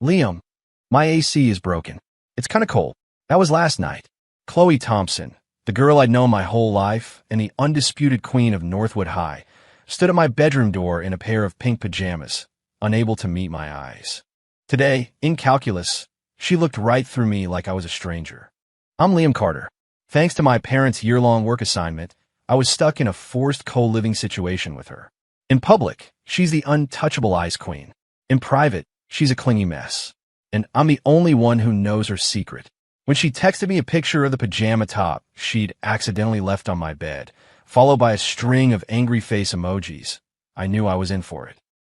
Liam, my AC is broken. It's kind of cold. That was last night. Chloe Thompson, the girl I'd known my whole life and the undisputed queen of Northwood High, stood at my bedroom door in a pair of pink pajamas, unable to meet my eyes. Today, in calculus, she looked right through me like I was a stranger. I'm Liam Carter. Thanks to my parents' year-long work assignment, I was stuck in a forced co-living situation with her. In public, she's the untouchable ice queen. In private, she's a clingy mess. And I'm the only one who knows her secret. When she texted me a picture of the pajama top she'd accidentally left on my bed, followed by a string of angry face emojis, I knew I was in for it.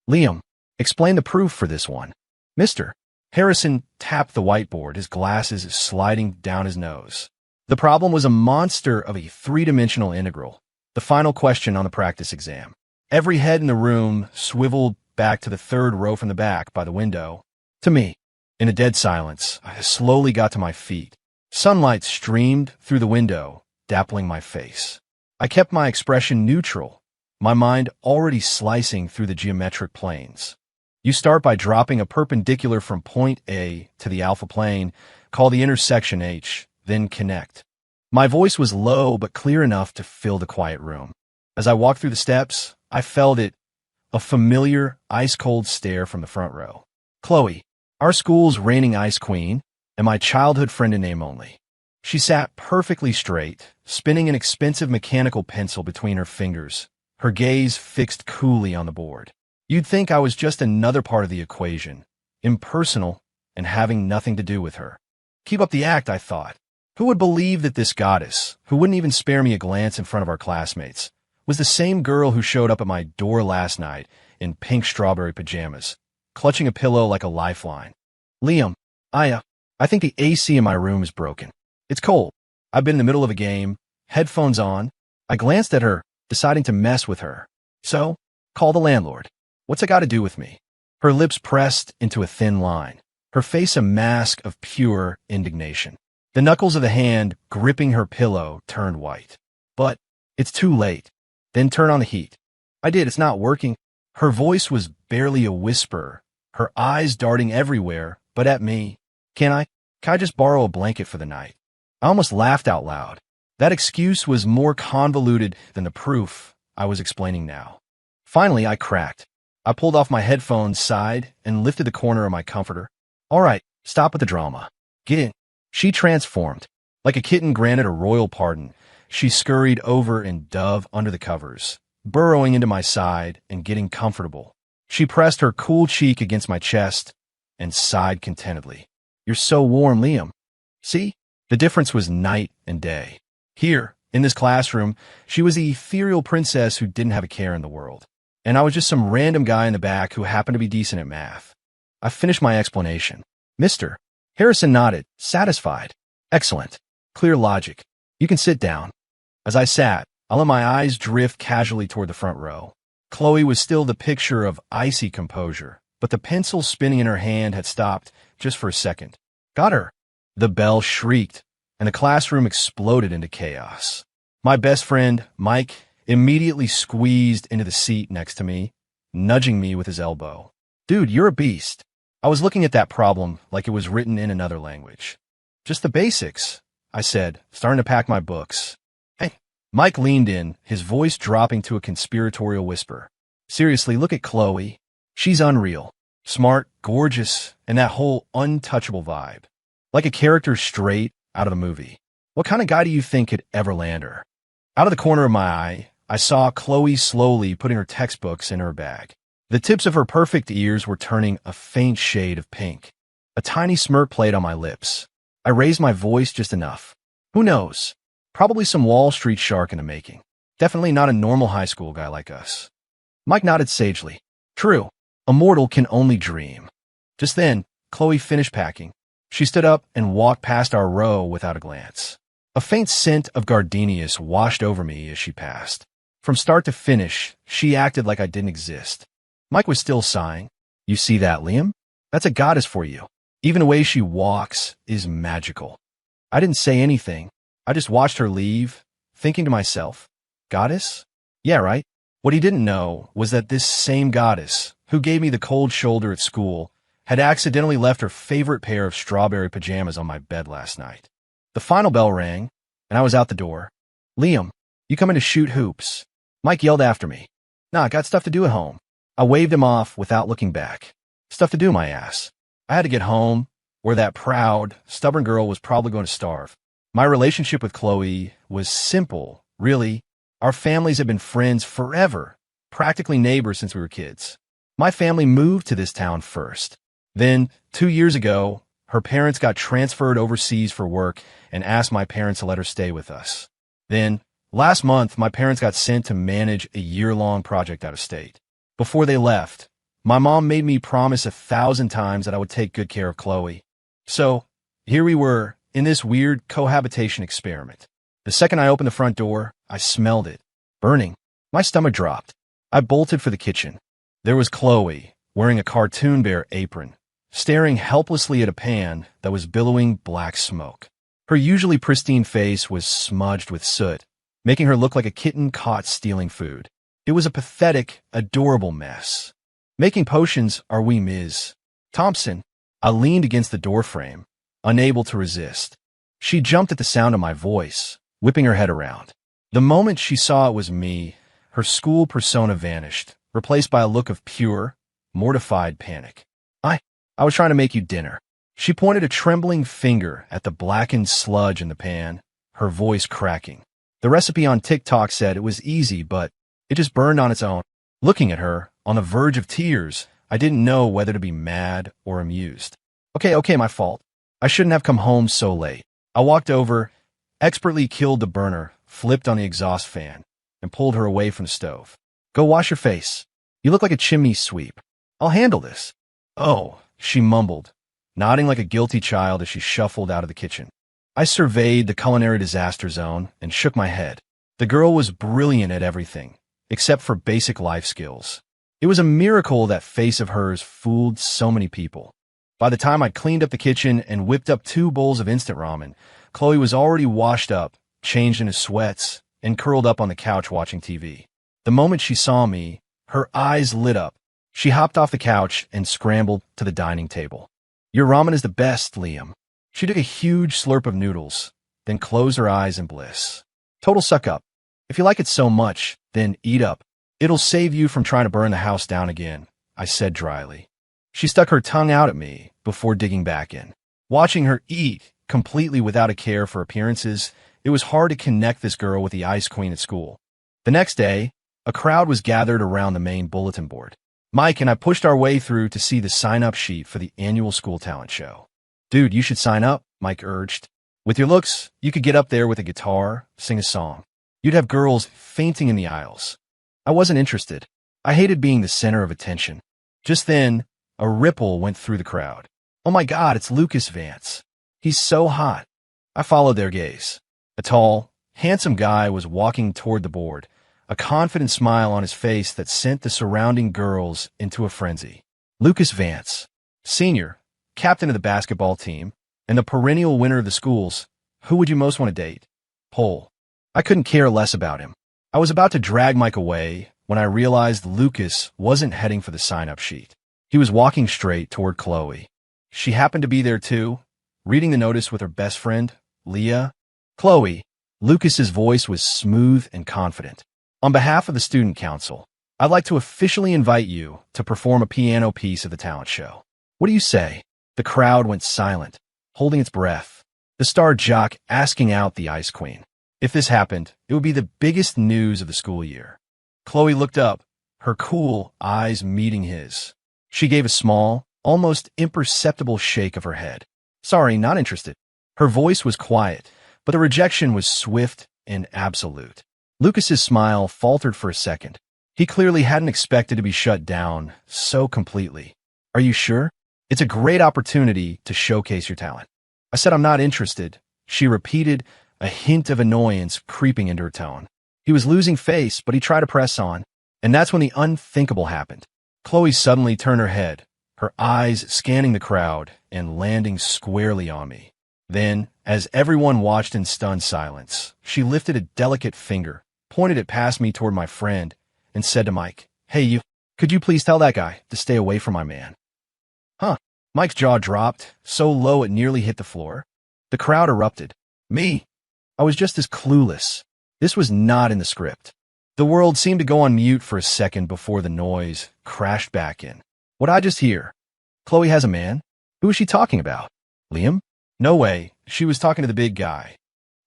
Liam, explain the proof for this one. Mr. Harrison tapped the whiteboard, his glasses sliding down his nose. The problem was a monster of a three-dimensional integral, the final question on the practice exam. Every head in the room swiveled back to the third row from the back by the window. To me, in a dead silence, I slowly got to my feet. Sunlight streamed through the window, dappling my face. I kept my expression neutral, my mind already slicing through the geometric planes. You start by dropping a perpendicular from point A to the alpha plane, call the intersection H, then connect. My voice was low but clear enough to fill the quiet room. As I walked through the steps, I felt it, a familiar, ice-cold stare from the front row. Chloe, our school's reigning ice queen, and my childhood friend in name only. She sat perfectly straight, spinning an expensive mechanical pencil between her fingers, her gaze fixed coolly on the board. You'd think I was just another part of the equation, impersonal and having nothing to do with her. Keep up the act, I thought. Who would believe that this goddess, who wouldn't even spare me a glance in front of our classmates, was the same girl who showed up at my door last night in pink strawberry pajamas, clutching a pillow like a lifeline. Liam, I think the AC in my room is broken. It's cold. I've been in the middle of a game, headphones on. I glanced at her, deciding to mess with her. So, call the landlord. What's it got to do with me? Her lips pressed into a thin line, her face a mask of pure indignation. The knuckles of the hand gripping her pillow turned white. But it's too late. Then turn on the heat. I did. It's not working. Her voice was barely a whisper, her eyes darting everywhere, but at me. Can I just borrow a blanket for the night? I almost laughed out loud. That excuse was more convoluted than the proof I was explaining now. Finally, I cracked. I pulled off my headphones, sighed, and lifted the corner of my comforter. All right, stop with the drama. Get in. She transformed. Like a kitten granted a royal pardon, she scurried over and dove under the covers, burrowing into my side and getting comfortable. She pressed her cool cheek against my chest and sighed contentedly. You're so warm, Liam. See? The difference was night and day. Here, in this classroom, she was the ethereal princess who didn't have a care in the world. And I was just some random guy in the back who happened to be decent at math. I finished my explanation. Mr. Harrison nodded, satisfied. Excellent. Clear logic. You can sit down. As I sat, I let my eyes drift casually toward the front row. Chloe was still the picture of icy composure, but the pencil spinning in her hand had stopped just for a second. Got her. The bell shrieked, and the classroom exploded into chaos. My best friend, Mike, immediately squeezed into the seat next to me, nudging me with his elbow. Dude, you're a beast. I was looking at that problem like it was written in another language. Just the basics, I said, starting to pack my books. Hey. Mike leaned in, his voice dropping to a conspiratorial whisper. Seriously, look at Chloe. She's unreal. Smart, gorgeous, and that whole untouchable vibe. Like a character straight out of a movie. What kind of guy do you think could ever land her? Out of the corner of my eye, I saw Chloe slowly putting her textbooks in her bag. The tips of her perfect ears were turning a faint shade of pink. A tiny smirk played on my lips. I raised my voice just enough. Who knows? Probably some Wall Street shark in the making. Definitely not a normal high school guy like us. Mike nodded sagely. True. A mortal can only dream. Just then, Chloe finished packing. She stood up and walked past our row without a glance. A faint scent of gardenias washed over me as she passed. From start to finish, she acted like I didn't exist. Mike was still sighing. You see that, Liam? That's a goddess for you. Even the way she walks is magical. I didn't say anything. I just watched her leave, thinking to myself, goddess? Yeah, right. What he didn't know was that this same goddess, who gave me the cold shoulder at school, had accidentally left her favorite pair of strawberry pajamas on my bed last night. The final bell rang, and I was out the door. "Liam, you coming to shoot hoops?" Mike yelled after me. "Nah, I got stuff to do at home." I waved him off without looking back. Stuff to do, my ass. I had to get home, where that proud, stubborn girl was probably going to starve. My relationship with Chloe was simple, really. Our families had been friends forever, practically neighbors since we were kids. My family moved to this town first. Then, 2 years ago, her parents got transferred overseas for work and asked my parents to let her stay with us. Then, last month, my parents got sent to manage a year-long project out of state. Before they left, my mom made me promise 1,000 times that I would take good care of Chloe. So, here we were, in this weird cohabitation experiment. The second I opened the front door, I smelled it. Burning. My stomach dropped. I bolted for the kitchen. There was Chloe, wearing a cartoon bear apron, staring helplessly at a pan that was billowing black smoke. Her usually pristine face was smudged with soot, making her look like a kitten caught stealing food. It was a pathetic, adorable mess. Making potions are we Ms. Thompson. I leaned against the doorframe, unable to resist. She jumped at the sound of my voice, whipping her head around. The moment she saw it was me, her school persona vanished, replaced by a look of pure, mortified panic. I was trying to make you dinner." She pointed a trembling finger at the blackened sludge in the pan, her voice cracking. The recipe on TikTok said it was easy, but it just burned on its own. Looking at her, on the verge of tears, I didn't know whether to be mad or amused. Okay, my fault. I shouldn't have come home so late." I walked over, expertly killed the burner, flipped on the exhaust fan, and pulled her away from the stove. "Go wash your face. You look like a chimney sweep. I'll handle this." "Oh," she mumbled, nodding like a guilty child as she shuffled out of the kitchen. I surveyed the culinary disaster zone and shook my head. The girl was brilliant at everything, except for basic life skills. It was a miracle that face of hers fooled so many people. By the time I cleaned up the kitchen and whipped up 2 bowls of instant ramen, Chloe was already washed up, changed into sweats, and curled up on the couch watching TV. The moment she saw me, her eyes lit up. She hopped off the couch and scrambled to the dining table. "Your ramen is the best, Liam." She took a huge slurp of noodles, then closed her eyes in bliss. "Total suck up. If you like it so much, then eat up. It'll save you from trying to burn the house down again," I said dryly. She stuck her tongue out at me before digging back in. Watching her eat, completely without a care for appearances, it was hard to connect this girl with the ice queen at school. The next day, a crowd was gathered around the main bulletin board. Mike and I pushed our way through to see the sign-up sheet for the annual school talent show. "Dude, you should sign up," Mike urged. "With your looks, you could get up there with a guitar, sing a song. You'd have girls fainting in the aisles." I wasn't interested. I hated being the center of attention. Just then, a ripple went through the crowd. "Oh my God, it's Lucas Vance. He's so hot." I followed their gaze. A tall, handsome guy was walking toward the board, a confident smile on his face that sent the surrounding girls into a frenzy. Lucas Vance, senior, captain of the basketball team, and the perennial winner of the schools. Who would you most want to date? Poll. I couldn't care less about him. I was about to drag Mike away when I realized Lucas wasn't heading for the sign-up sheet. He was walking straight toward Chloe. She happened to be there too, reading the notice with her best friend, Leah. "Chloe," Lucas's voice was smooth and confident. "On behalf of the student council, I'd like to officially invite you to perform a piano piece of the talent show. What do you say?" The crowd went silent, holding its breath, the star jock asking out the ice queen. If this happened, it would be the biggest news of the school year. Chloe looked up, her cool eyes meeting his. She gave a small, almost imperceptible shake of her head. "Sorry, not interested." Her voice was quiet, but the rejection was swift and absolute. Lucas's smile faltered for a second. He clearly hadn't expected to be shut down so completely. "Are you sure? It's a great opportunity to showcase your talent." I said I'm not interested. She repeated, a hint of annoyance creeping into her tone. He was losing face, but he tried to press on, and that's when the unthinkable happened. Chloe suddenly turned her head, her eyes scanning the crowd and landing squarely on me. Then, as everyone watched in stunned silence, she lifted a delicate finger, pointed it past me toward my friend, and said to Mike, "Hey, you, could you please tell that guy to stay away from my man?" "Huh?" Mike's jaw dropped, so low it nearly hit the floor. The crowd erupted. Me? I was just as clueless. This was not in the script. The world seemed to go on mute for a second before the noise crashed back in. What'd I just hear? Chloe has a man? Who is she talking about? Liam? No way. She was talking to the big guy.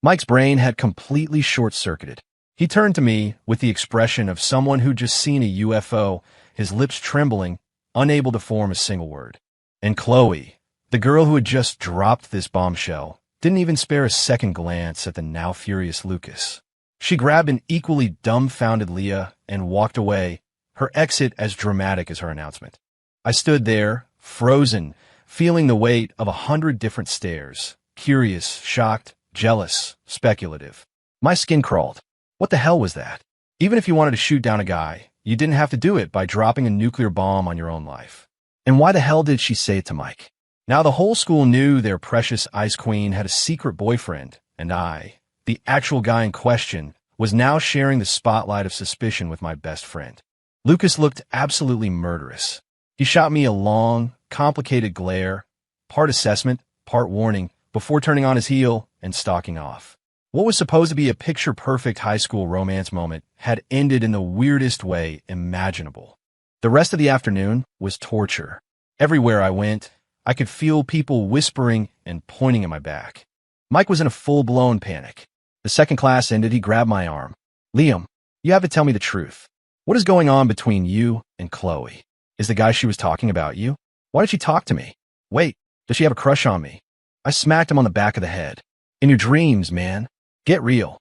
Mike's brain had completely short-circuited. He turned to me with the expression of someone who'd just seen a UFO, his lips trembling, unable to form a single word. And Chloe, the girl who had just dropped this bombshell, didn't even spare a second glance at the now furious Lucas. She grabbed an equally dumbfounded Leah and walked away, her exit as dramatic as her announcement. I stood there, frozen, feeling the weight of 100 different stares, curious, shocked, jealous, speculative. My skin crawled. What the hell was that? Even if you wanted to shoot down a guy, you didn't have to do it by dropping a nuclear bomb on your own life. And why the hell did she say it to Mike? Now the whole school knew their precious ice queen had a secret boyfriend, and I, the actual guy in question, was now sharing the spotlight of suspicion with my best friend. Lucas looked absolutely murderous. He shot me a long, complicated glare, part assessment, part warning, before turning on his heel and stalking off. What was supposed to be a picture-perfect high school romance moment had ended in the weirdest way imaginable. The rest of the afternoon was torture. Everywhere I went, I could feel people whispering and pointing at my back. Mike was in a full-blown panic. The second class ended, he grabbed my arm. Liam, you have to tell me the truth. What is going on between you and Chloe? Is the guy she was talking about you? Why did she talk to me? Wait, does she have a crush on me? I smacked him on the back of the head. In your dreams, man. Get real.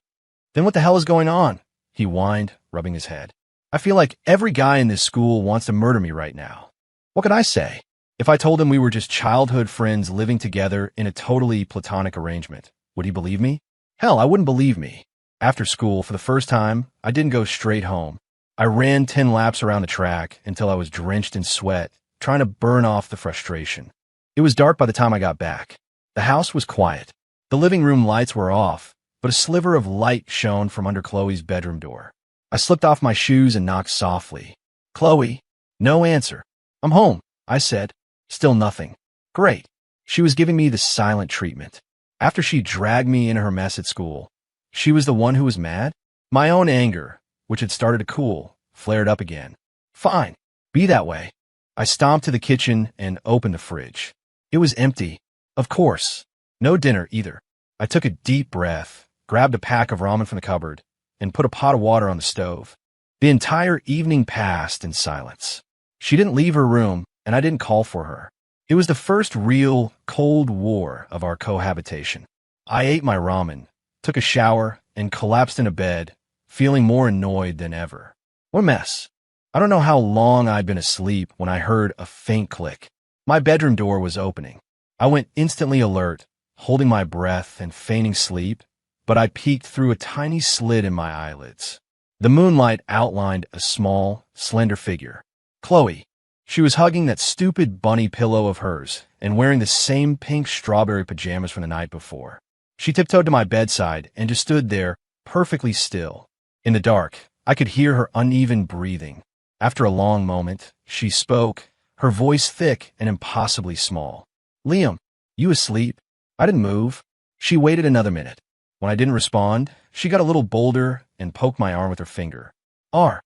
Then what the hell is going on? He whined, rubbing his head. I feel like every guy in this school wants to murder me right now. What could I say? If I told him we were just childhood friends living together in a totally platonic arrangement, would he believe me? Hell, I wouldn't believe me. After school, for the first time, I didn't go straight home. I ran 10 laps around the track until I was drenched in sweat, trying to burn off the frustration. It was dark by the time I got back. The house was quiet. The living room lights were off, but a sliver of light shone from under Chloe's bedroom door. I slipped off my shoes and knocked softly. Chloe? No answer. I'm home, I said. Still nothing. Great. She was giving me the silent treatment. After she dragged me into her mess at school, she was the one who was mad? My own anger, which had started to cool, flared up again. Fine. Be that way. I stomped to the kitchen and opened the fridge. It was empty. Of course. No dinner either. I took a deep breath, grabbed a pack of ramen from the cupboard, and put a pot of water on the stove. The entire evening passed in silence. She didn't leave her room, and I didn't call for her. It was the first real Cold War of our cohabitation. I ate my ramen, took a shower, and collapsed into bed, feeling more annoyed than ever. What a mess. I don't know how long I'd been asleep when I heard a faint click. My bedroom door was opening. I went instantly alert, holding my breath and feigning sleep, but I peeked through a tiny slit in my eyelids. The moonlight outlined a small, slender figure. Chloe. She was hugging that stupid bunny pillow of hers and wearing the same pink strawberry pajamas from the night before. She tiptoed to my bedside and just stood there, perfectly still. In the dark, I could hear her uneven breathing. After a long moment, she spoke, her voice thick and impossibly small. Liam, you asleep? I didn't move. She waited another minute. When I didn't respond, she got a little bolder and poked my arm with her finger. Are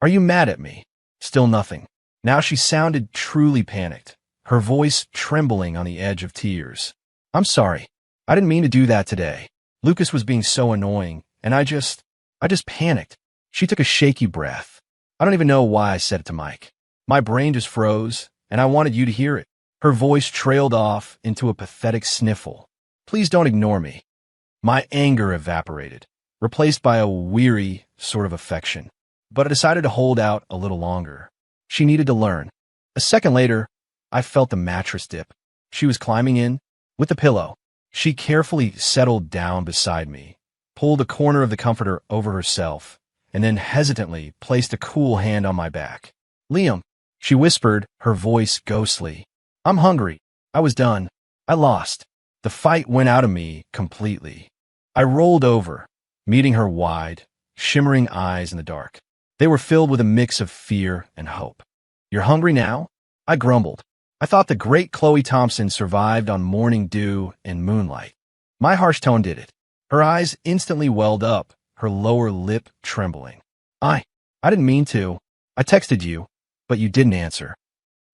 you mad at me? Still nothing. Now she sounded truly panicked, her voice trembling on the edge of tears. I'm sorry. I didn't mean to do that today. Lucas was being so annoying, and I just panicked. She took a shaky breath. I don't even know why I said it to Mike. My brain just froze, and I wanted you to hear it. Her voice trailed off into a pathetic sniffle. Please don't ignore me. My anger evaporated, replaced by a weary sort of affection. But I decided to hold out a little longer. She needed to learn. A second later, I felt the mattress dip. She was climbing in with the pillow. She carefully settled down beside me, pulled a corner of the comforter over herself, and then hesitantly placed a cool hand on my back. Liam, she whispered, her voice ghostly. I'm hungry. I was done. I lost. The fight went out of me completely. I rolled over, meeting her wide, shimmering eyes in the dark. They were filled with a mix of fear and hope. You're hungry now? I grumbled. I thought the great Chloe Thompson survived on morning dew and moonlight. My harsh tone did it. Her eyes instantly welled up, her lower lip trembling. I didn't mean to. I texted you, but you didn't answer.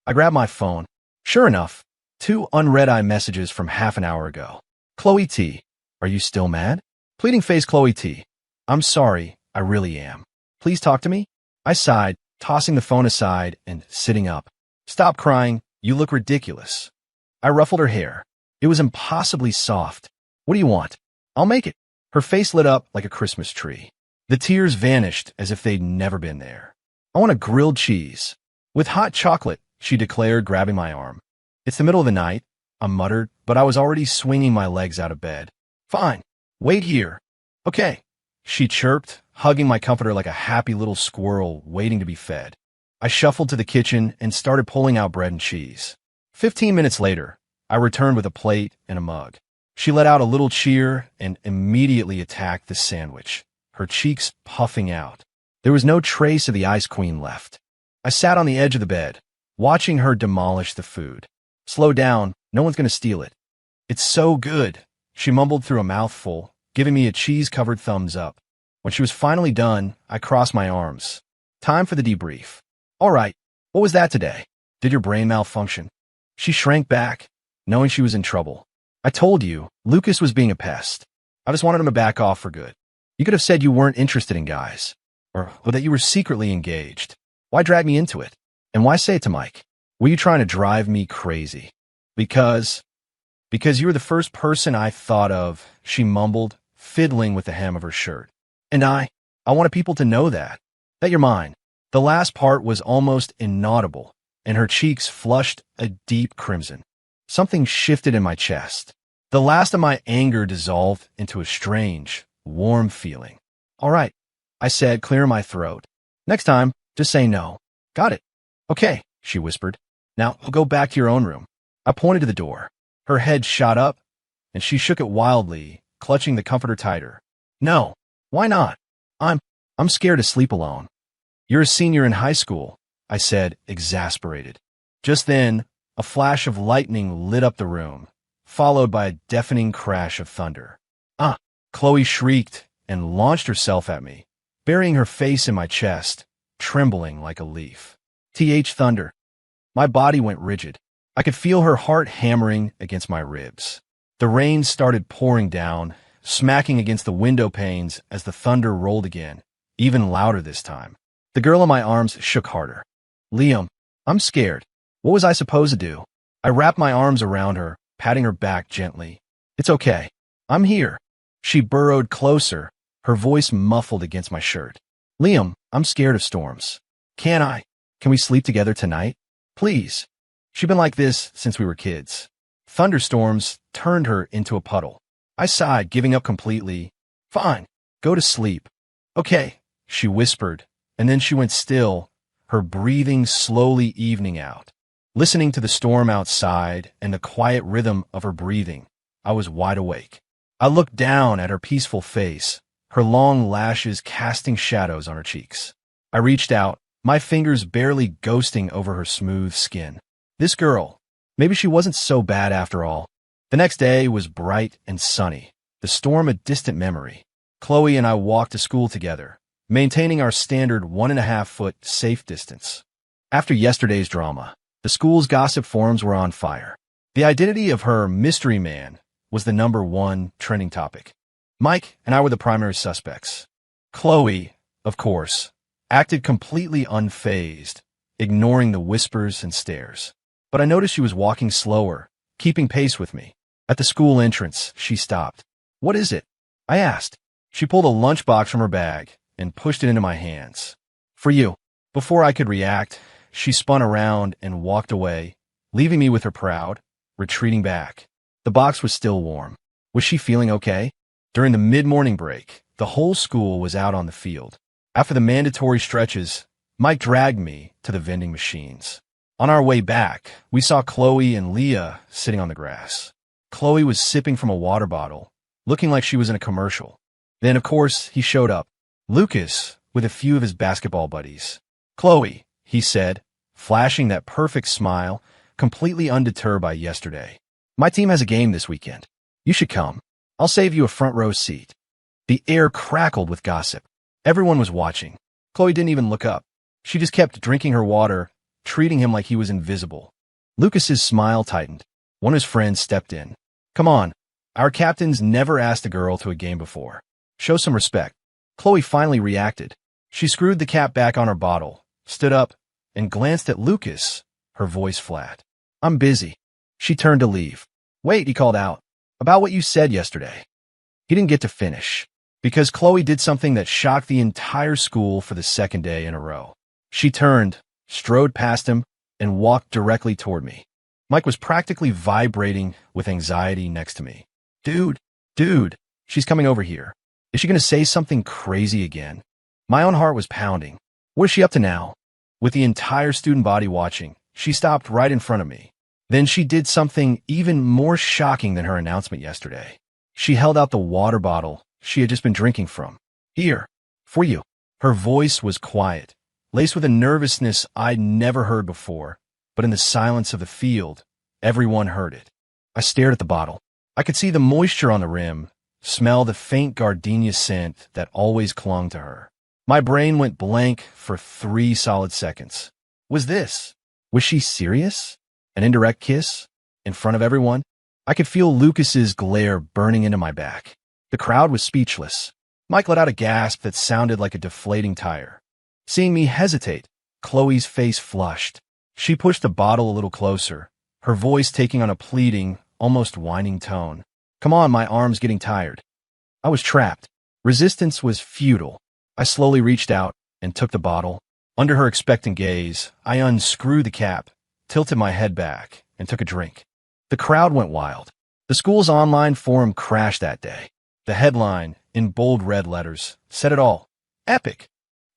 I grabbed my phone. Sure enough, 2 unread iMessages from half an hour ago. Chloe T, are you still mad? Pleading face Chloe T. I'm sorry, I really am. Please talk to me? I sighed, tossing the phone aside and sitting up. Stop crying, you look ridiculous. I ruffled her hair. It was impossibly soft. What do you want? I'll make it. Her face lit up like a Christmas tree. The tears vanished as if they'd never been there. I want a grilled cheese. With hot chocolate, she declared, grabbing my arm. It's the middle of the night, I muttered, but I was already swinging my legs out of bed. Fine. Wait here. Okay, she chirped, hugging my comforter like a happy little squirrel waiting to be fed. I shuffled to the kitchen and started pulling out bread and cheese. 15 minutes later, I returned with a plate and a mug. She let out a little cheer and immediately attacked the sandwich, her cheeks puffing out. There was no trace of the Ice Queen left. I sat on the edge of the bed, watching her demolish the food. Slow down, no one's going to steal it. It's so good, she mumbled through a mouthful, giving me a cheese-covered thumbs up. When she was finally done, I crossed my arms. Time for the debrief. All right, what was that today? Did your brain malfunction? She shrank back, knowing she was in trouble. I told you, Lucas was being a pest. I just wanted him to back off for good. You could have said you weren't interested in guys, or that you were secretly engaged. Why drag me into it? And why say it to Mike? Were you trying to drive me crazy? Because you were the first person I thought of, she mumbled, fiddling with the hem of her shirt. And I wanted people to know that you're mine. The last part was almost inaudible, and her cheeks flushed a deep crimson. Something shifted in my chest. The last of my anger dissolved into a strange, warm feeling. All right, I said, clearing my throat. Next time, just say no. Got it. Okay, she whispered. Now, we'll go back to your own room. I pointed to the door. Her head shot up, and she shook it wildly, clutching the comforter tighter. No, why not? I'm scared to sleep alone. You're a senior in high school, I said, exasperated. Just then, a flash of lightning lit up the room, followed by a deafening crash of thunder. Chloe shrieked and launched herself at me, burying her face in my chest, trembling like a leaf. Thunder. My body went rigid. I could feel her heart hammering against my ribs. The rain started pouring down, smacking against the window panes as the thunder rolled again, even louder this time. The girl in my arms shook harder. Liam, I'm scared. What was I supposed to do? I wrapped my arms around her, patting her back gently. It's okay. I'm here. She burrowed closer, her voice muffled against my shirt. Liam, I'm scared of storms. Can we sleep together tonight? Please. She'd been like this since we were kids. Thunderstorms turned her into a puddle. I sighed, giving up completely. Fine, go to sleep. Okay, she whispered, and then she went still, her breathing slowly evening out. Listening to the storm outside and the quiet rhythm of her breathing, I was wide awake. I looked down at her peaceful face, her long lashes casting shadows on her cheeks. I reached out, my fingers barely ghosting over her smooth skin. This girl, maybe she wasn't so bad after all. The next day was bright and sunny, the storm a distant memory. Chloe and I walked to school together, maintaining our standard 1.5-foot safe distance. After yesterday's drama, the school's gossip forums were on fire. The identity of her mystery man was the #1 trending topic. Mike and I were the primary suspects. Chloe, of course, acted completely unfazed, ignoring the whispers and stares. But I noticed she was walking slower, keeping pace with me. At the school entrance, she stopped. What is it? I asked. She pulled a lunchbox from her bag and pushed it into my hands. For you. Before I could react, she spun around and walked away, leaving me with her proud, retreating back. The box was still warm. Was she feeling okay? During the mid-morning break, the whole school was out on the field. After the mandatory stretches, Mike dragged me to the vending machines. On our way back, we saw Chloe and Leah sitting on the grass. Chloe was sipping from a water bottle, looking like she was in a commercial. Then, of course, he showed up. Lucas, with a few of his basketball buddies. Chloe, he said, flashing that perfect smile, completely undeterred by yesterday. My team has a game this weekend. You should come. I'll save you a front row seat. The air crackled with gossip. Everyone was watching. Chloe didn't even look up. She just kept drinking her water, treating him like he was invisible. Lucas's smile tightened. One of his friends stepped in. Come on. Our captain's never asked a girl to a game before. Show some respect. Chloe finally reacted. She screwed the cap back on her bottle, stood up, and glanced at Lucas, her voice flat. I'm busy. She turned to leave. Wait, he called out. About what you said yesterday. He didn't get to finish, because Chloe did something that shocked the entire school for the second day in a row. She turned, strode past him, and walked directly toward me. Mike was practically vibrating with anxiety next to me. Dude, she's coming over here. Is she going to say something crazy again? My own heart was pounding. What is she up to now? With the entire student body watching, she stopped right in front of me. Then she did something even more shocking than her announcement yesterday. She held out the water bottle she had just been drinking from. Here, for you. Her voice was quiet, laced with a nervousness I'd never heard before, but in the silence of the field, everyone heard it. I stared at the bottle. I could see the moisture on the rim, smell the faint gardenia scent that always clung to her. My brain went blank for 3 solid seconds. Was she serious? An indirect kiss? In front of everyone? I could feel Lucas's glare burning into my back. The crowd was speechless. Mike let out a gasp that sounded like a deflating tire. Seeing me hesitate, Chloe's face flushed. She pushed the bottle a little closer, her voice taking on a pleading, almost whining tone. Come on, my arm's getting tired. I was trapped. Resistance was futile. I slowly reached out and took the bottle. Under her expectant gaze, I unscrewed the cap, tilted my head back, and took a drink. The crowd went wild. The school's online forum crashed that day. The headline, in bold red letters, said it all. Epic.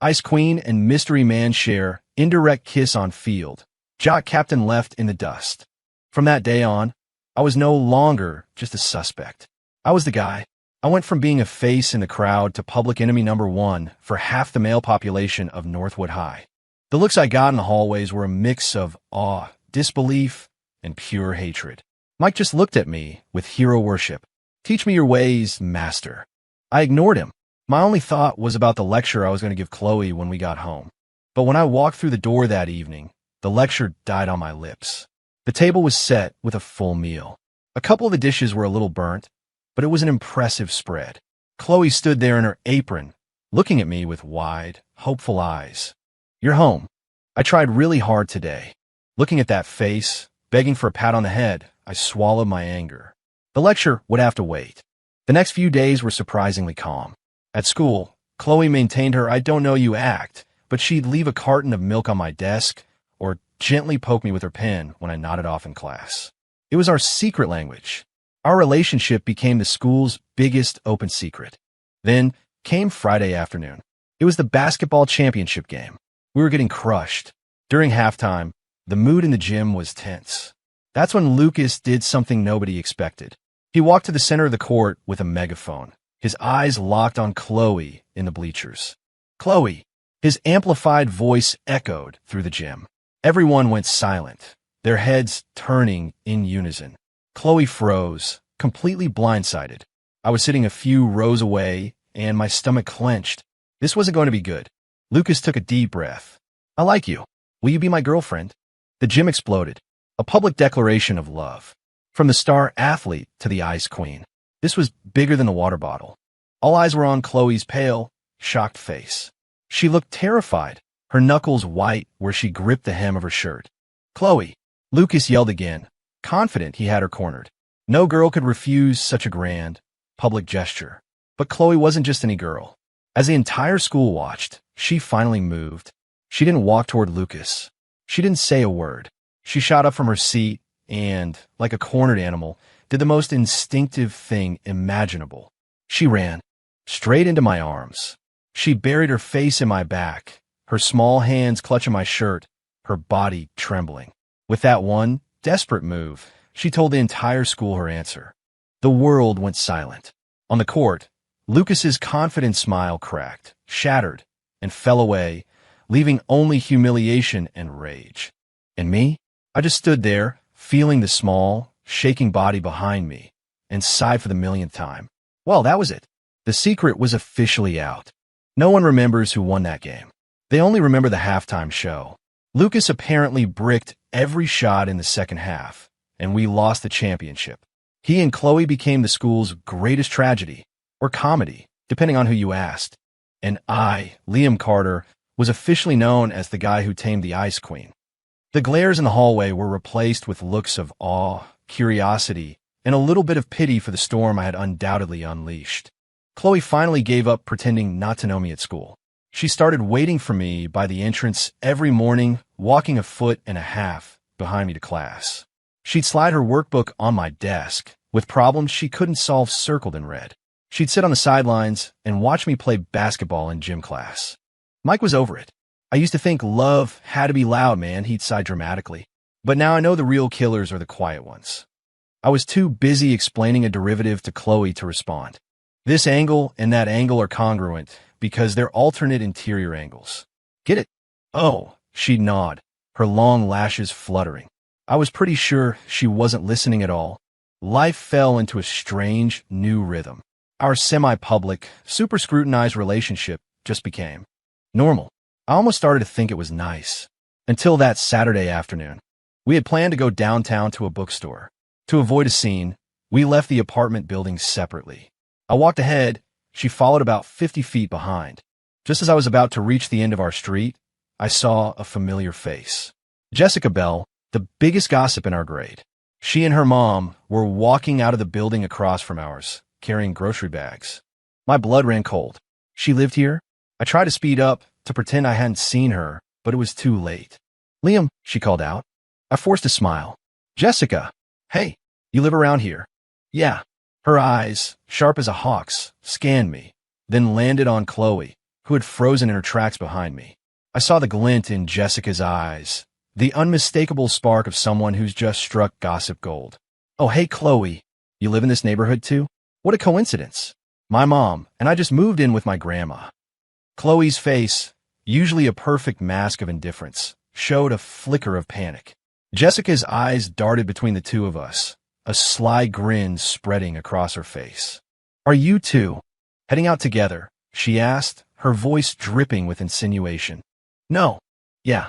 Ice Queen and Mystery Man share indirect kiss on field. Jock captain left in the dust. From that day on, I was no longer just a suspect. I was the guy. I went from being a face in the crowd to public enemy number 1 for half the male population of Northwood High. The looks I got in the hallways were a mix of awe, disbelief, and pure hatred. Mike just looked at me with hero worship. Teach me your ways, master. I ignored him. My only thought was about the lecture I was going to give Chloe when we got home. But when I walked through the door that evening, the lecture died on my lips. The table was set with a full meal. A couple of the dishes were a little burnt, but it was an impressive spread. Chloe stood there in her apron, looking at me with wide, hopeful eyes. You're home. I tried really hard today. Looking at that face, begging for a pat on the head, I swallowed my anger. The lecture would have to wait. The next few days were surprisingly calm. At school, Chloe maintained her I don't know you act, but she'd leave a carton of milk on my desk or gently poke me with her pen when I nodded off in class. It was our secret language. Our relationship became the school's biggest open secret. Then came Friday afternoon. It was the basketball championship game. We were getting crushed. During halftime, the mood in the gym was tense. That's when Lucas did something nobody expected. He walked to the center of the court with a megaphone, his eyes locked on Chloe in the bleachers. Chloe! His amplified voice echoed through the gym. Everyone went silent, their heads turning in unison. Chloe froze, completely blindsided. I was sitting a few rows away, and my stomach clenched. This wasn't going to be good. Lucas took a deep breath. I like you. Will you be my girlfriend? The gym exploded. A public declaration of love. From the star athlete to the ice queen. This was bigger than the water bottle. All eyes were on Chloe's pale, shocked face. She looked terrified, her knuckles white where she gripped the hem of her shirt. Chloe! Lucas yelled again, confident he had her cornered. No girl could refuse such a grand, public gesture. But Chloe wasn't just any girl. As the entire school watched, she finally moved. She didn't walk toward Lucas. She didn't say a word. She shot up from her seat and, like a cornered animal, did the most instinctive thing imaginable. She ran, straight into my arms. She buried her face in my back, her small hands clutching my shirt, her body trembling. With that one desperate move, she told the entire school her answer. The world went silent. On the court, Lucas's confident smile cracked, shattered, and fell away, leaving only humiliation and rage. And me? I just stood there, feeling the small, shaking body behind me, and sighed for the millionth time. Well, that was it. The secret was officially out. No one remembers who won that game. They only remember the halftime show. Lucas apparently bricked every shot in the second half, and we lost the championship. He and Chloe became the school's greatest tragedy, or comedy, depending on who you asked. And I, Liam Carter, was officially known as the guy who tamed the Ice Queen. The glares in the hallway were replaced with looks of awe, curiosity, and a little bit of pity for the storm I had undoubtedly unleashed. Chloe finally gave up pretending not to know me at school. She started waiting for me by the entrance every morning, walking a foot and a half behind me to class. She'd slide her workbook on my desk, with problems she couldn't solve circled in red. She'd sit on the sidelines and watch me play basketball in gym class. Mike was over it. I used to think love had to be loud, man, he'd sigh dramatically. But now I know the real killers are the quiet ones. I was too busy explaining a derivative to Chloe to respond. This angle and that angle are congruent because they're alternate interior angles. Get it? Oh, she'd nod, her long lashes fluttering. I was pretty sure she wasn't listening at all. Life fell into a strange, new rhythm. Our semi-public, super scrutinized relationship just became normal. I almost started to think it was nice. Until that Saturday afternoon. We had planned to go downtown to a bookstore. To avoid a scene, we left the apartment building separately. I walked ahead, she followed about 50 feet behind. Just as I was about to reach the end of our street, I saw a familiar face. Jessica Bell, the biggest gossip in our grade. She and her mom were walking out of the building across from ours, carrying grocery bags. My blood ran cold. She lived here? I tried to speed up, to pretend I hadn't seen her, but it was too late. Liam, she called out. I forced a smile. Jessica, hey, you live around here? Yeah. Her eyes, sharp as a hawk's, scanned me, then landed on Chloe, who had frozen in her tracks behind me. I saw the glint in Jessica's eyes, the unmistakable spark of someone who's just struck gossip gold. Oh, hey, Chloe, you live in this neighborhood too? What a coincidence. My mom and I just moved in with my grandma. Chloe's face, usually a perfect mask of indifference, showed a flicker of panic. Jessica's eyes darted between the two of us, a sly grin spreading across her face. Are you two heading out together? She asked, her voice dripping with insinuation. No. Yeah.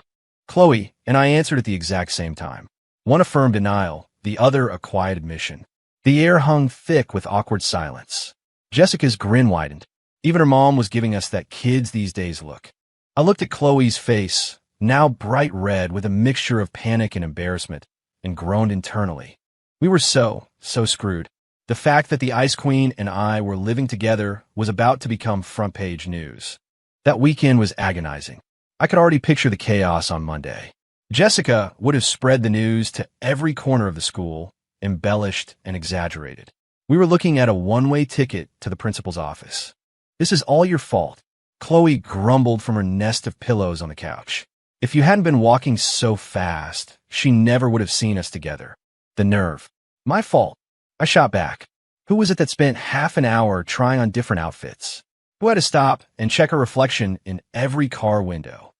Chloe and I answered at the exact same time. One a firm denial, the other a quiet admission. The air hung thick with awkward silence. Jessica's grin widened. Even her mom was giving us that kids these days look. I looked at Chloe's face, now bright red with a mixture of panic and embarrassment, and groaned internally. We were so screwed. The fact that the Ice Queen and I were living together was about to become front-page news. That weekend was agonizing. I could already picture the chaos on Monday. Jessica would have spread the news to every corner of the school, embellished and exaggerated. We were looking at a one-way ticket to the principal's office. This is all your fault, Chloe grumbled from her nest of pillows on the couch. If you hadn't been walking so fast, she never would have seen us together. The nerve. My fault. I shot back. Who was it that spent half an hour trying on different outfits? Who had to stop and check her reflection in every car window?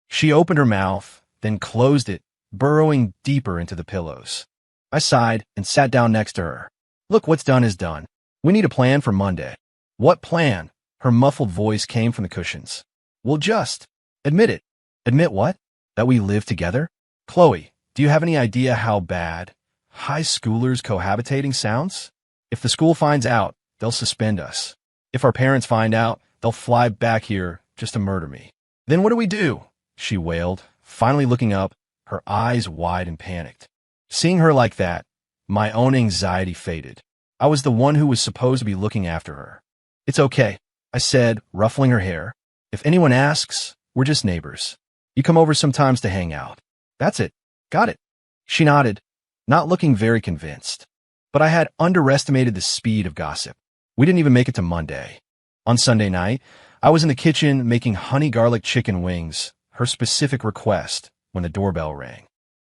She opened her mouth, then closed it, burrowing deeper into the pillows. I sighed and sat down next to her. Look, what's done is done. We need a plan for Monday. What plan? Her muffled voice came from the cushions. We'll just admit it. Admit what? That we live together? Chloe, do you have any idea how bad high schoolers cohabitating sounds? If the school finds out, they'll suspend us. If our parents find out, they'll fly back here just to murder me. Then what do we do? She wailed, finally looking up, her eyes wide and panicked. Seeing her like that, my own anxiety faded. I was the one who was supposed to be looking after her. It's okay, I said, ruffling her hair. If anyone asks, we're just neighbors. You come over sometimes to hang out. That's it. Got it. She nodded, not looking very convinced. But I had underestimated the speed of gossip. We didn't even make it to Monday. On Sunday night, I was in the kitchen making honey garlic chicken wings, her specific request, when the doorbell rang.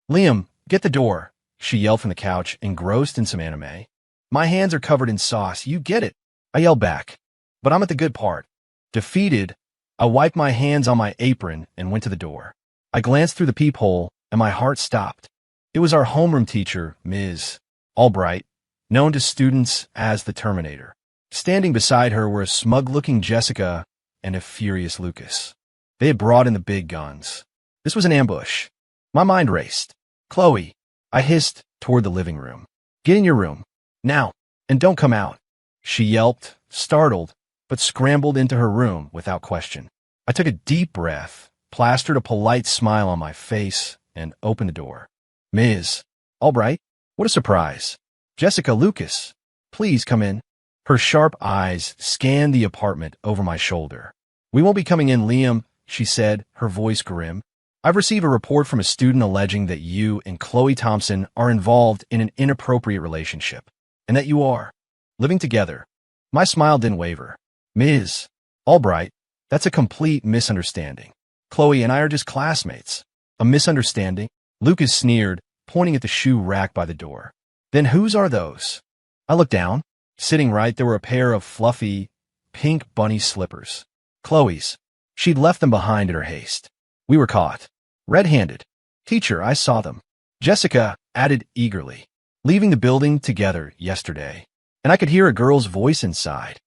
Liam, get the door, she yelled from the couch, engrossed in some anime. My hands are covered in sauce, you get it, I yelled back. But I'm at the good part. Defeated, I wiped my hands on my apron and went to the door. I glanced through the peephole, and my heart stopped. It was our homeroom teacher, Ms. Albright, known to students as the Terminator. Standing beside her were a smug-looking Jessica and a furious Lucas. They had brought in the big guns. This was an ambush. My mind raced. "Chloe," I hissed toward the living room. "Get in your room. Now. And don't come out." She yelped, startled, but scrambled into her room without question. I took a deep breath, plastered a polite smile on my face, and opened the door. "Ms. Albright? What a surprise. Jessica, Lucas, please come in." Her sharp eyes scanned the apartment over my shoulder. "We won't be coming in, Liam," she said, her voice grim. "I've received a report from a student alleging that you and Chloe Thompson are involved in an inappropriate relationship, and that you are living together." My smile didn't waver. "Ms. Albright, that's a complete misunderstanding. Chloe and I are just classmates." "A misunderstanding?" Lucas sneered, pointing at the shoe rack by the door. "Then whose are those?" I looked down. Sitting right there were a pair of fluffy, pink bunny slippers. Chloe's. She'd left them behind in her haste. We were caught. Red-handed. "Teacher, I saw them," Jessica added eagerly. "Leaving the building together yesterday." And I could hear a girl's voice inside.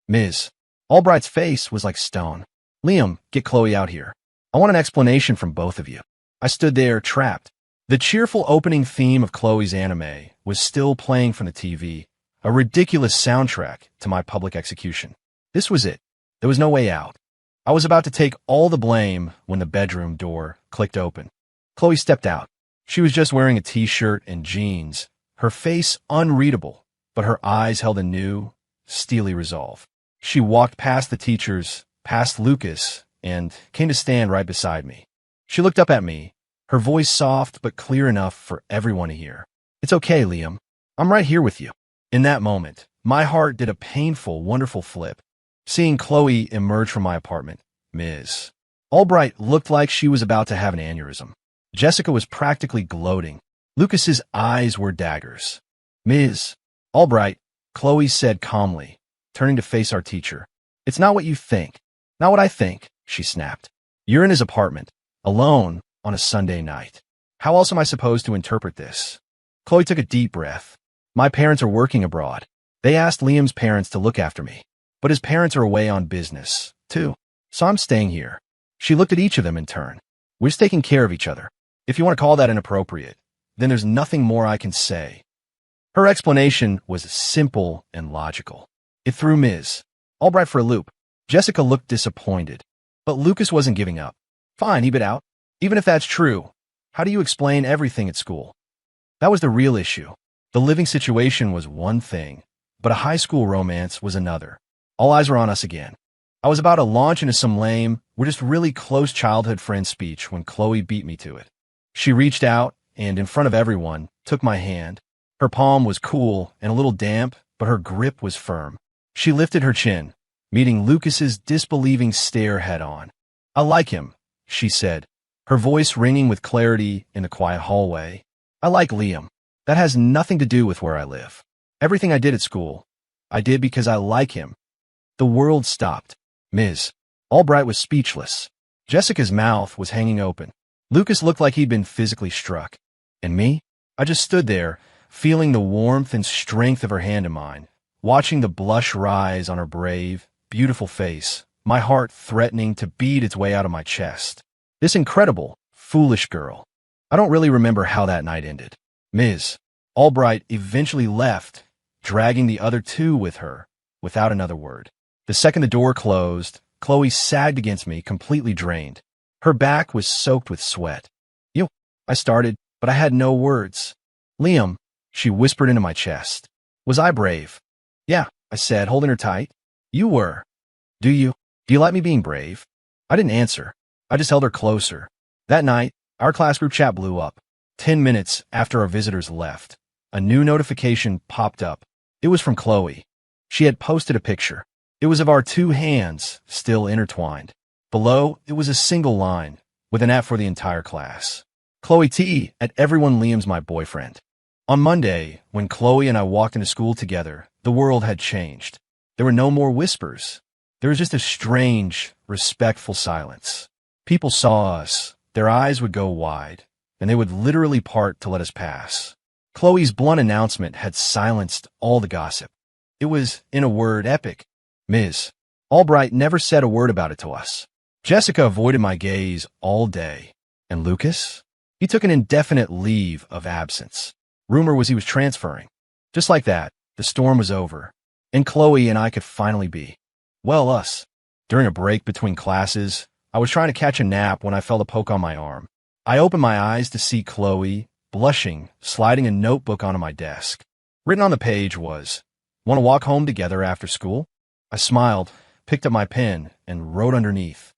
Ms. Albright's face was like stone. "Liam, get Chloe out here. I want an explanation from both of you." I stood there, trapped. The cheerful opening theme of Chloe's anime was still playing from the TV, a ridiculous soundtrack to my public execution. This was it. There was no way out. I was about to take all the blame when the bedroom door clicked open. Chloe stepped out. She was just wearing a t-shirt and jeans, her face unreadable, but her eyes held a new, steely resolve. She walked past the teachers, past Lucas, and came to stand right beside me. She looked up at me, her voice soft but clear enough for everyone to hear. "It's okay, Liam. I'm right here with you." In that moment, my heart did a painful, wonderful flip. Seeing Chloe emerge from my apartment, Ms. Albright looked like she was about to have an aneurysm. Jessica was practically gloating. Lucas's eyes were daggers. "Ms. Albright," Chloe said calmly, turning to face our teacher. "It's not what you think." "Not what I think," she snapped. "You're in his apartment, alone, on a Sunday night. How else am I supposed to interpret this?" Chloe took a deep breath. "My parents are working abroad. They asked Liam's parents to look after me, but his parents are away on business, too. So I'm staying here." She looked at each of them in turn. "We're just taking care of each other. If you want to call that inappropriate, then there's nothing more I can say." Her explanation was simple and logical. It threw Ms. Albright for a loop. Jessica looked disappointed, but Lucas wasn't giving up. "Fine," he bit out. "Even if that's true, how do you explain everything at school?" That was the real issue. The living situation was one thing, but a high school romance was another. All eyes were on us again. I was about to launch into some lame, we're just really close childhood friend speech when Chloe beat me to it. She reached out and, in front of everyone, took my hand. Her palm was cool and a little damp, but her grip was firm. She lifted her chin, meeting Lucas's disbelieving stare head-on. "I like him," she said, her voice ringing with clarity in the quiet hallway. "I like Liam. That has nothing to do with where I live. Everything I did at school, I did because I like him." The world stopped. Ms. Albright was speechless. Jessica's mouth was hanging open. Lucas looked like he'd been physically struck. And me? I just stood there, feeling the warmth and strength of her hand in mine, watching the blush rise on her brave, beautiful face, my heart threatening to beat its way out of my chest. This incredible, foolish girl. I don't really remember how that night ended. Ms. Albright eventually left, dragging the other two with her, without another word. The second the door closed, Chloe sagged against me, completely drained. Her back was soaked with sweat. "You," I started, but I had no words. "Liam," she whispered into my chest. Was I brave? "Yeah," I said, holding her tight. "You were." Do you like me being brave?" I didn't answer. I just held her closer. That night, our class group chat blew up. 10 minutes after our visitors left, a new notification popped up. It was from Chloe. She had posted a picture. It was of our two hands, still intertwined. Below, it was a single line, with an F for the entire class. "Chloe T. at everyone, Liam's my boyfriend." On Monday, when Chloe and I walked into school together, the world had changed. There were no more whispers. There was just a strange, respectful silence. People saw us, their eyes would go wide, and they would literally part to let us pass. Chloe's blunt announcement had silenced all the gossip. It was, in a word, epic. Ms. Albright never said a word about it to us. Jessica avoided my gaze all day. And Lucas? He took an indefinite leave of absence. Rumor was he was transferring. Just like that, the storm was over, and Chloe and I could finally be, well, us. During a break between classes, I was trying to catch a nap when I felt a poke on my arm. I opened my eyes to see Chloe, blushing, sliding a notebook onto my desk. Written on the page was, "Want to walk home together after school?" I smiled, picked up my pen, and wrote underneath,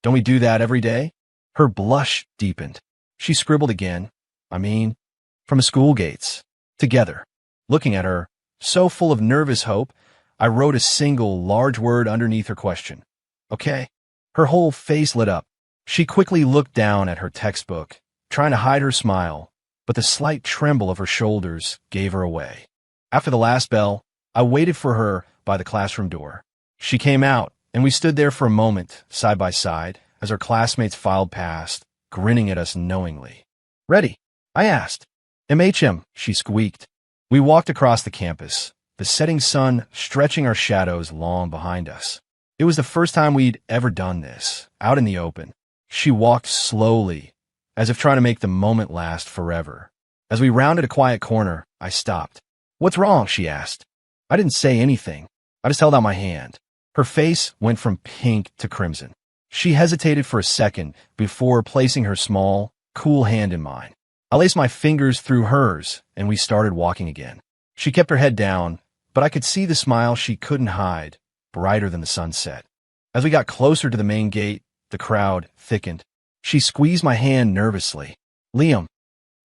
"Don't we do that every day?" Her blush deepened. She scribbled again, from the school gates, together. Looking at her, so full of nervous hope, I wrote a single large word underneath her question. "Okay." Her whole face lit up. She quickly looked down at her textbook, trying to hide her smile, but the slight tremble of her shoulders gave her away. After the last bell, I waited for her by the classroom door. She came out, and we stood there for a moment, side by side, as our classmates filed past, grinning at us knowingly. "Ready?" I asked. "MHM," she squeaked. We walked across the campus, the setting sun stretching our shadows long behind us. It was the first time we'd ever done this, out in the open. She walked slowly, as if trying to make the moment last forever. As we rounded a quiet corner, I stopped. "What's wrong?" she asked. I didn't say anything. I just held out my hand. Her face went from pink to crimson. She hesitated for a second before placing her small, cool hand in mine. I laced my fingers through hers, and we started walking again. She kept her head down, but I could see the smile she couldn't hide, brighter than the sunset. As we got closer to the main gate, the crowd thickened. She squeezed my hand nervously. "Liam."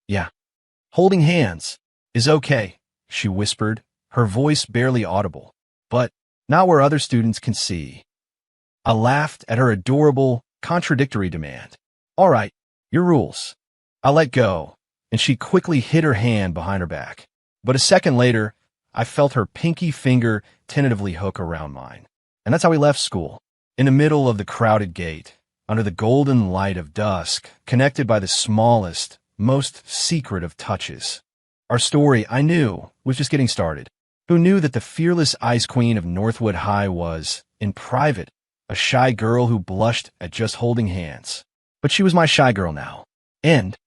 "Yeah." "Holding hands is okay," she whispered, her voice barely audible, "but not where other students can see." I laughed at her adorable, contradictory demand. "All right, your rules." I let go, and she quickly hid her hand behind her back. But a second later, I felt her pinky finger tentatively hook around mine. And that's how we left school, in the middle of the crowded gate, under the golden light of dusk, connected by the smallest, most secret of touches. Our story, I knew, was just getting started. Who knew that the fearless ice queen of Northwood High was, in private, a shy girl who blushed at just holding hands? But she was my shy girl now. End.